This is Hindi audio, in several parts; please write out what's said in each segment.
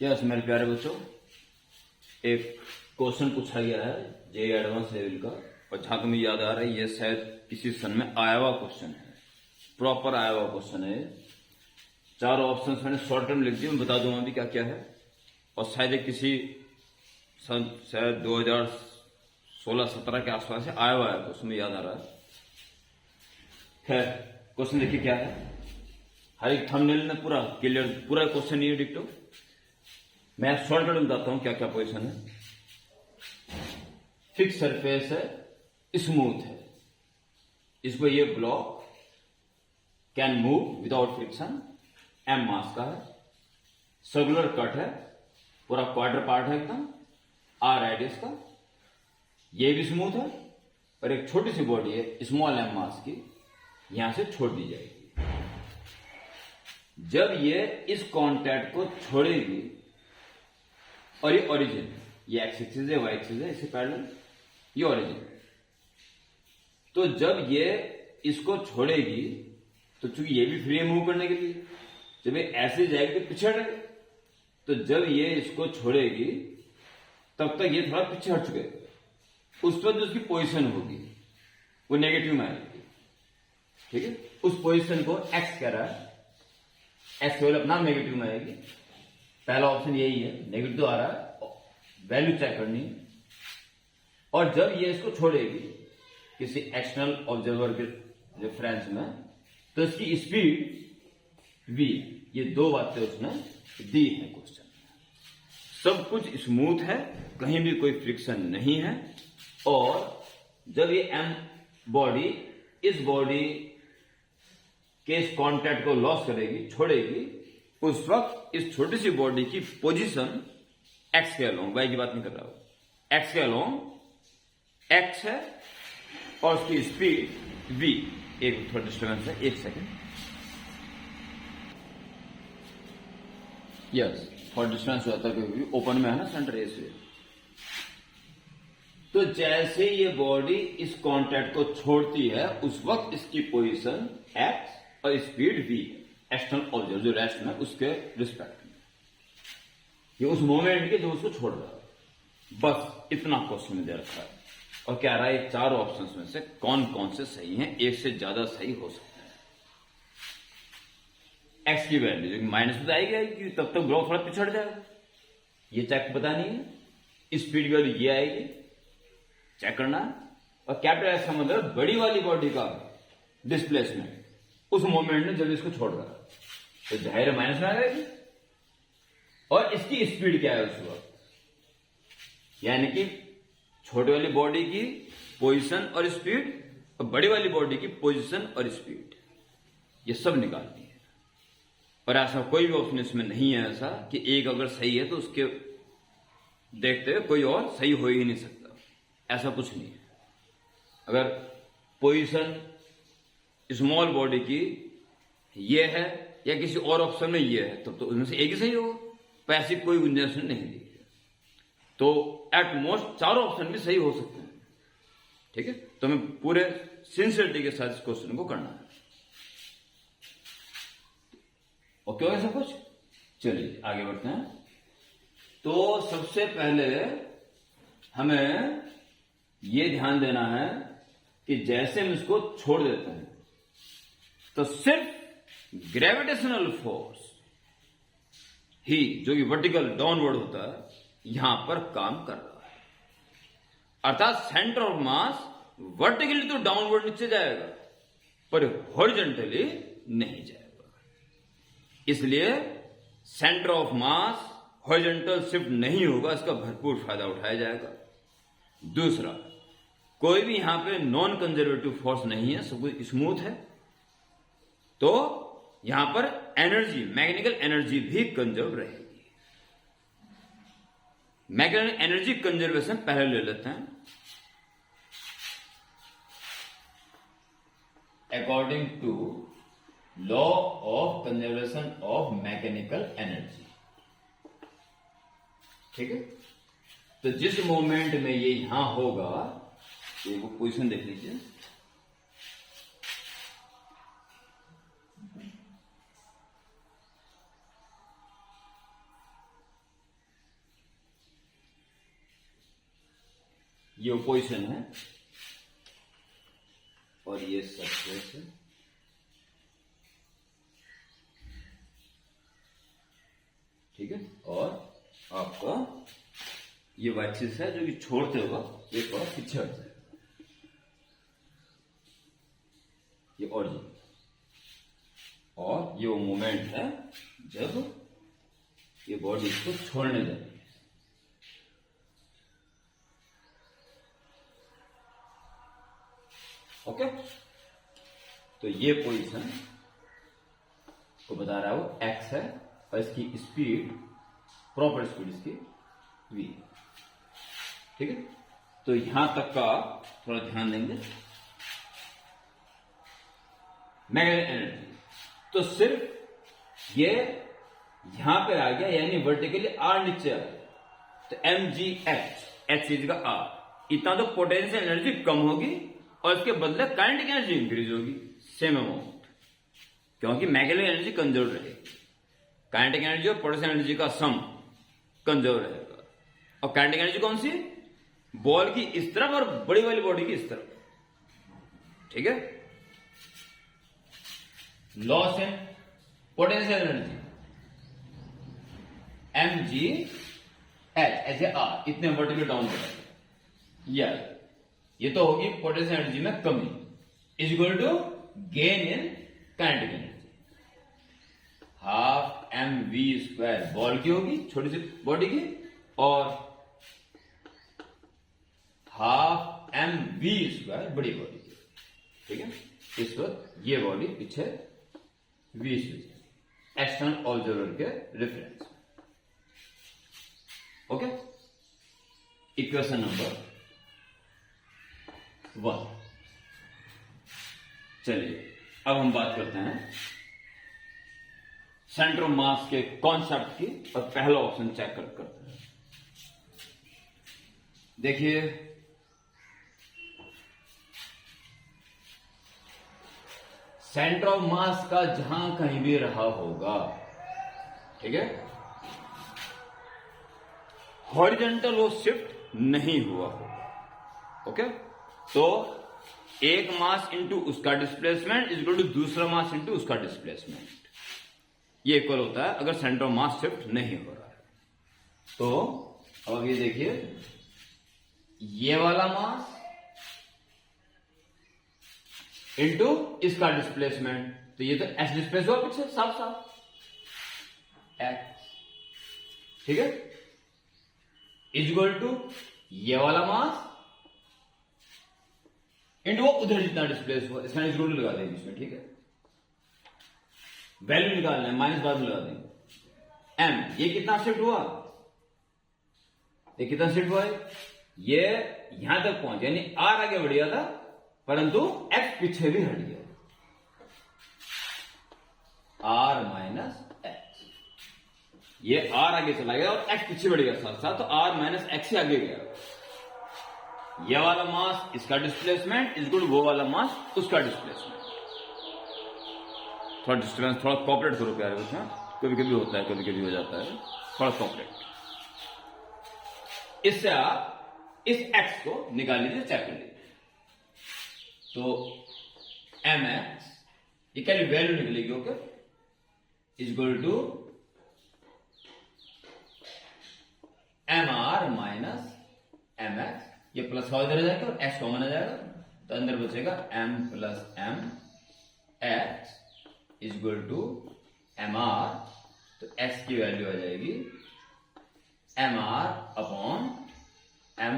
यस मेरे प्यारे बच्चों, एक क्वेश्चन पूछा गया है जे एडवांस लेवल का, और जहां तक मुझे याद आ रहा है ये शायद किसी सन में आया हुआ क्वेश्चन है, प्रॉपर आया हुआ क्वेश्चन है। चार ऑप्शन मैंने शॉर्ट टर्म लिख दिए, मैं बता दूंगा अभी क्या क्या है। और शायद किसी सन शायद 2016-17 के आसपास से आया हुआ है क्वेश्चन, में याद आ रहा है। खैर क्वेश्चन देखिए क्या है। हर एक थंबनेल में पूरा क्लियर, पूरा क्वेश्चन ये डिक्टो। मैं शॉर्ट में बताता हूं क्या क्या पोजिशन है। फिक्स सरफेस है, स्मूथ है, इसको ये block can move without friction, M mass का है, सर्कुलर कट है, पूरा क्वार्टर पार्ट है एकदम, आर रेडियस का, ये भी स्मूथ है, और एक छोटी सी बॉडी है स्मॉल एम मास की, यहां से छोड़ दी जाएगी। जब ये इस कांटेक्ट को छोड़ेगी, और ये ओरिजिन, ये एक्स एक्सिस है, वाई एक्सिस है, इससे पैरेलल ये ओरिजिन। तो जब ये इसको छोड़ेगी, तो चूंकि ये भी फ्री है मूव करने के लिए, जब ये ऐसे जाएगी तो पीछे हटेगा। तो जब ये इसको छोड़ेगी तब तक ये थोड़ा पीछे हट चुके, उस पर जो उसकी पोजीशन होगी वो नेगेटिव में आएगी। ठीक है, उस पोजीशन को एक्स कह रहा है, एक्स केवल अपना नेगेटिव में आएगी। पहला ऑप्शन यही है, नेगेटिव आ रहा है, वैल्यू चेक करनी है। और जब ये इसको छोड़ेगी किसी एक्सटर्नल ऑब्जर्वर के रेफरेंस में, तो इसकी स्पीड v, ये दो बातें उसने दी है क्वेश्चन में। सब कुछ स्मूथ है, कहीं भी कोई फ्रिक्शन नहीं है, और जब ये m बॉडी इस बॉडी के इस कांटेक्ट को लॉस करेगी, छोड़ेगी, उस वक्त इस छोटी सी बॉडी की पोजीशन एक्स के अलोंग, वाई की बात नहीं कर रहा हूं, एक्स के अलोंग एक्स है, और उसकी स्पीड v। एक थोड़ा डिस्टर्बेंस है, एक सेकेंड। यस, थोड़ा डिस्टेंस हो जाता है क्योंकि ओपन में है ना सेंटर, ए से। तो जैसे ये बॉडी इस कांटेक्ट को छोड़ती है, उस वक्त इसकी पोजीशन एक्स और स्पीड v, एक्सटर्नल ऑब्जर्वर जो रेस्ट में उसके रिस्पेक्ट में, ये उस मोमेंट के जो उसको छोड़ रहा है। बस इतना क्वेश्चन में दे रखा है, और कह रहा है चार ऑप्शंस में से कौन कौन से सही हैं, एक से ज्यादा सही हो सकते हैं। एक्स की वैल्यू जो माइनस में आएगी, तब तक ब्लॉक थोड़ा पिछड़ जाएगा, ये चेक पता नहीं है। स्पीड की वैल्यू ये आएगी, चेक करना। और कैपिटल एक्स का मतलब बड़ी वाली बॉडी का डिस्प्लेसमेंट उस मोमेंट में जब इसको छोड़ रहा है, तो जाहिर माइनस में आ जाएगी। और इसकी स्पीड क्या है उस वक्त, यानी कि छोटी वाली बॉडी की पोजीशन और स्पीड, और बड़ी वाली बॉडी की पोजीशन और स्पीड, ये सब निकालनी है। और ऐसा कोई भी ऑप्शन इसमें नहीं है ऐसा कि एक अगर सही है तो उसके देखते हुए कोई और सही हो ही नहीं सकता, ऐसा कुछ नहीं है। अगर पोजीशन स्मॉल बॉडी की ये है या किसी और ऑप्शन में ये है, तब तो उसमें से एक ही सही होगा, पर ऐसी कोई गुंजाइश नहीं दी है। तो एट मोस्ट चारों ऑप्शन भी सही हो सकते हैं। ठीक है, तो हमें पूरे सिंसियरिटी के साथ इस क्वेश्चन को करना है। ओके हो सब कुछ? चलिए आगे बढ़ते हैं। तो सबसे पहले हमें यह ध्यान देना है कि जैसे हम इसको छोड़ देते हैं, तो सिर्फ ग्रेविटेशनल फोर्स ही, जो कि वर्टिकल डाउनवर्ड होता है, यहां पर काम कर रहा है। अर्थात सेंटर ऑफ मास वर्टिकली तो डाउनवर्ड नीचे जाएगा, पर हॉरिजॉन्टली नहीं जाएगा। इसलिए centre of mass horizontal shift नहीं होगा, इसका भरपूर फायदा उठाया जाएगा। दूसरा, कोई भी यहां पे नॉन कंजर्वेटिव फोर्स नहीं है, सब कुछ स्मूथ है, तो यहां पर एनर्जी, मैकेनिकल एनर्जी भी कंजर्व रहेगी। मैकेनिकल एनर्जी कंजर्वेशन पहले ले लेते हैं। According to law of conservation of mechanical energy, ठीक है। तो जिस मोमेंट में ये यहां होगा, ये वो पोजीशन देख लीजिए, ये पोजीशन है और ये सरफेस है। ठीक है, और आपका ये वाई एक्सिस है जो कि छोड़ते हुआ ये थोड़ा पीछे हट जाएगा, ये ओरिजिन। और ये वो मोमेंट है जब ये बॉडी इसको छोड़ने जाती है। ओके, तो ये पोजीशन को बता रहा है वो एक्स है और इसकी स्पीड, प्रॉपर स्पीड इसकी वी है। ठीक है, तो यहां तक का थोड़ा ध्यान देंगे। मैग्नेटिक एनर्जी तो सिर्फ ये यहां पे आ गया, यानी वर्टिकली आर नीचे आ गया, तो एम जी एच इज का आर, इतना तो पोटेंशियल एनर्जी कम होगी और इसके बदले काइनेटिक एनर्जी इंक्रीज होगी सेम अमाउंट, क्योंकि मैग्नेटिक एनर्जी कंजर्व रहेगी। काइनेटिक एनर्जी और पोटेंशियल एनर्जी का सम कंजर्व रहेगा। और काइनेटिक एनर्जी कौन सी? बॉल की इस तरफ और बड़ी वाली बॉडी की इस तरफ। ठीक है, लॉस है potential energy m g h a r, इतने वर्टिकल डाउन हो जाएगा। ये तो होगी पोटेंशियल एनर्जी में कमी, is equal to gain in kinetic energy. Half m v square ball की होगी, छोटी सी बॉडी की, और हाफ एम वी स्क्वायर बड़ी बॉडी की। ठीक है, इस वक्त ये बॉडी पीछे वी स्क्वायर एक्सटर्नल ऑब्जर्वर के रेफरेंस। Okay, equation number 1। चलिए अब हम बात करते हैं सेंटर ऑफ मास के कॉन्सेप्ट की, और पहला ऑप्शन चेक करते हैं। देखिए, सेंटर ऑफ मास का जहां कहीं भी रहा होगा, ठीक है, हॉरिजॉन्टल वो शिफ्ट नहीं हुआ होगा। ओके, तो एक मास इंटू उसका डिस्प्लेसमेंट इज इक्वल टू दूसरा मास इंटू उसका डिस्प्लेसमेंट, ये इक्वल होता है अगर सेंटर ऑफ मास शिफ्ट नहीं हो रहा है। तो अब ये देखिए, ये वाला मास इंटू इसका डिस्प्लेसमेंट, तो ये तो एच डिस्प्लेस हुआ पीछे साफ साफ एक्स। ठीक है, इज इक्वल टू ये वाला मास इंटू वो उधर जितना डिस्प्लेस हुआ, इसका इज लगा देंगे इसमें। ठीक है, वैल्यू निकालना है, माइनस बाद में लगा देंगे। एम ये कितना शिफ्ट हुआ, ये कितना शिफ्ट हुआ है, ये यहां तक पहुंच, यानी आर आगे बढ़ गया था परंतु एक्स पीछे भी हट गया, आर माइनस एक्स। ये आर आगे चला गया और एक्स पीछे बढ़ गया साथ साथ, तो आर माइनस एक्स ही आगे गया। ये वाला मास इसका डिस्प्लेसमेंट इज इक्वल टू वो वाला मास उसका डिस्प्लेसमेंट। थोड़ा डिस्टर्बेंस, थोड़ा कॉपरेट करो प्यारे बच्चों, कभी कभी होता है, कभी कभी हो जाता है, थोड़ा कॉपरेट। इससे आप इस एक्स को निकाल लीजिए, चेक कर लीजिए। तो एम एक्स ये क्या वैल्यू निकलेगी, okay, is equal to m r minus m x, ये प्लस का इधर जाएगा और एक्स कॉमन आ जाएगा, तो अंदर बचेगा m plus m x is equal to m r, तो एक्स की वैल्यू आ जाएगी m r upon m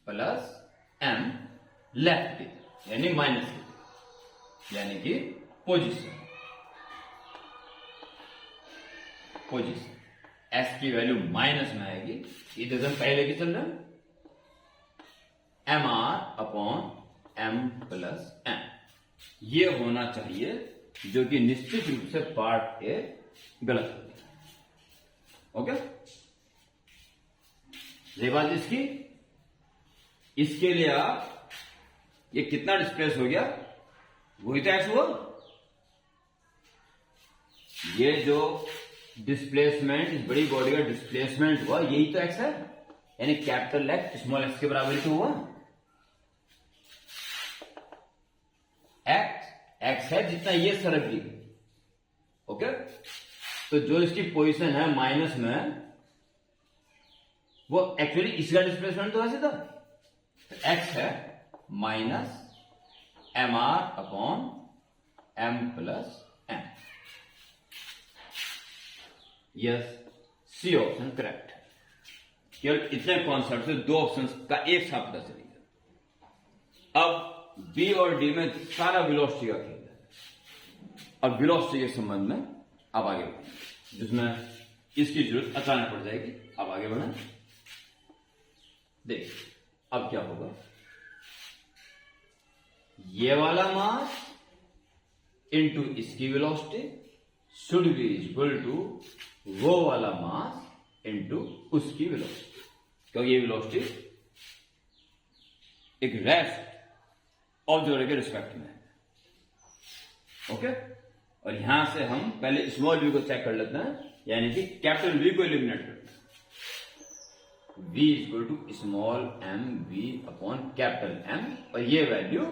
plus m left की, यानी माइनस की, यानी कि पोजीशन एस की वैल्यू माइनस में आएगी, इधर से पहले की चल रहा है, m r upon m plus m, ये होना चाहिए, जो कि निश्चित रूप से पार्ट ए गलत हो गया। ओके, ये बात इसकी, इसके लिए आप ये कितना डिस्प्लेस हो गया, वही तो एक्स हुआ। ये जो डिस्प्लेसमेंट, इस बड़ी बॉडी का डिस्प्लेसमेंट हुआ, यही तो एक्स है, यानी कैपिटल एक्स स्मॉल एक्स के बराबर तो हुआ। एक्स है जितना ये सरक गई। ओके, तो जो इसकी पोजीशन है माइनस में, वो एक्चुअली इसका डिस्प्लेसमेंट तो ऐसे था। तो एक्स है minus m r upon m plus m. Yes, C option correct है। केवल इतने कॉन्सेप्ट से दो ऑप्शन का एक साथ पता चलेगा। अब बी और डी में सारा वेलोसिटी का खेल है। अब वेलोसिटी के संबंध में अब आगे बढ़ेंगे, जिसमें इसकी जरूरत अचानक पड़ जाएगी। अब आगे बढ़ें, देख अब क्या होगा। ये वाला मास इनटू इसकी velocity should be equal to वो वाला मास इनटू उसकी वेलोसिटी, क्योंकि ये वेलोसिटी एक रेस्ट ऑब्जर्वर के रिस्पेक्ट में है। ओके, और यहां से हम पहले स्मॉल वी को चेक कर लेते हैं, यानी कि कैपिटल वी को एलिमिनेट करते हैं। v equal to small m v upon capital m, और ये वैल्यू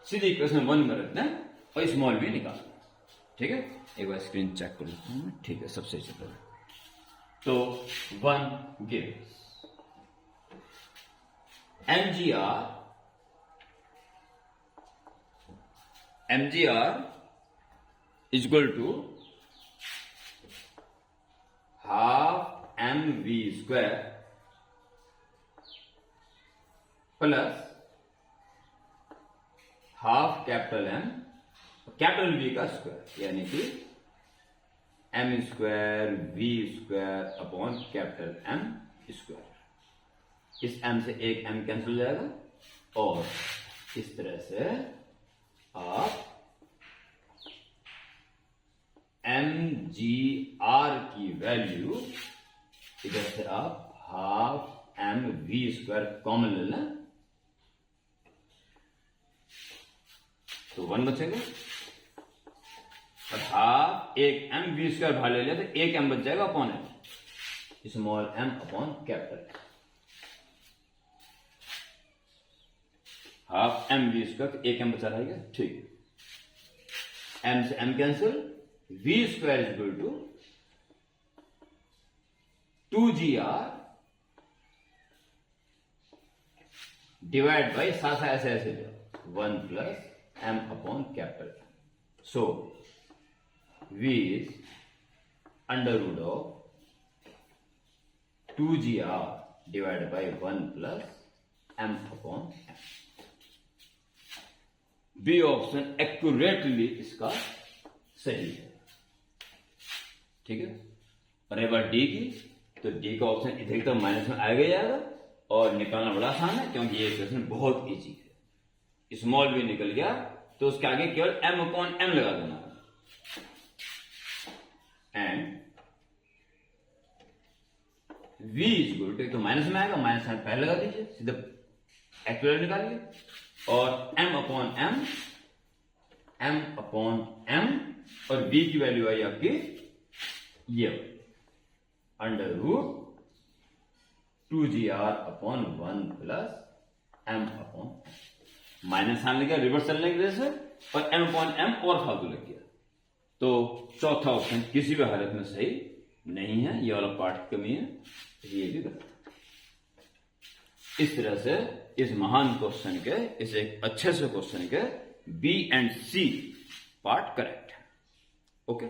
सीधे इक्वेशन 1 में रखते हैं और स्मॉल वी निकालते हैं। ठीक है, एक बार स्क्रीन चेक कर लेते हैं। ठीक है, सबसे चल रहा है। तो 1 gives mgr is equal to half mv square plus half capital m capital v का स्क्वायर, यानी कि m square v square upon capital m square. इस एम से एक एम कैंसिल हो जाएगा, और इस तरह से आप एम जी आर की वैल्यू, इधर से आप half m v square common ले लें तो 1 बचेगा, और हाफ एक एम वी स्क्वायर बाहर ले लिया तो एक एम बच जाएगा upon m, small m upon capital. Half m v square तो एक एम बचा रहेगा। ठीक, एम से m cancel, v square is equal to 2gr divide by साथ ऐसे ऐसे 1 plus m upon capital. So v is under root of 2gr divided by 1 plus m upon m। B option accurately इसका सही है। ठीक है, और एक बार डी की, तो डी का ऑप्शन इधर तो माइनस में आएगा ही आएगा, और निकालना बड़ा आसान है क्योंकि ये क्वेश्चन बहुत इजी है। स्मॉल भी निकल गया तो उसके आगे केवल m अपॉन m लगा देना है, and v is equal to, तो माइनस में आएगा, माइनस साइन पहले लगा दीजिए, सीधा एक्यूरेट निकालिए, और m अपॉन m और v की वैल्यू आई आपकी ये under root 2gr upon 1 plus m upon minus sign लग गया रिवर्स चलने की वजह से, और m अपॉन m और फालतू लग गया। तो चौथा ऑप्शन किसी भी हालत में सही नहीं है, ये वाला पार्ट की कमी है, ये भी गलत है। इस तरह से इस महान क्वेश्चन के, इस एक अच्छे से क्वेश्चन के B and C part correct है। ओके।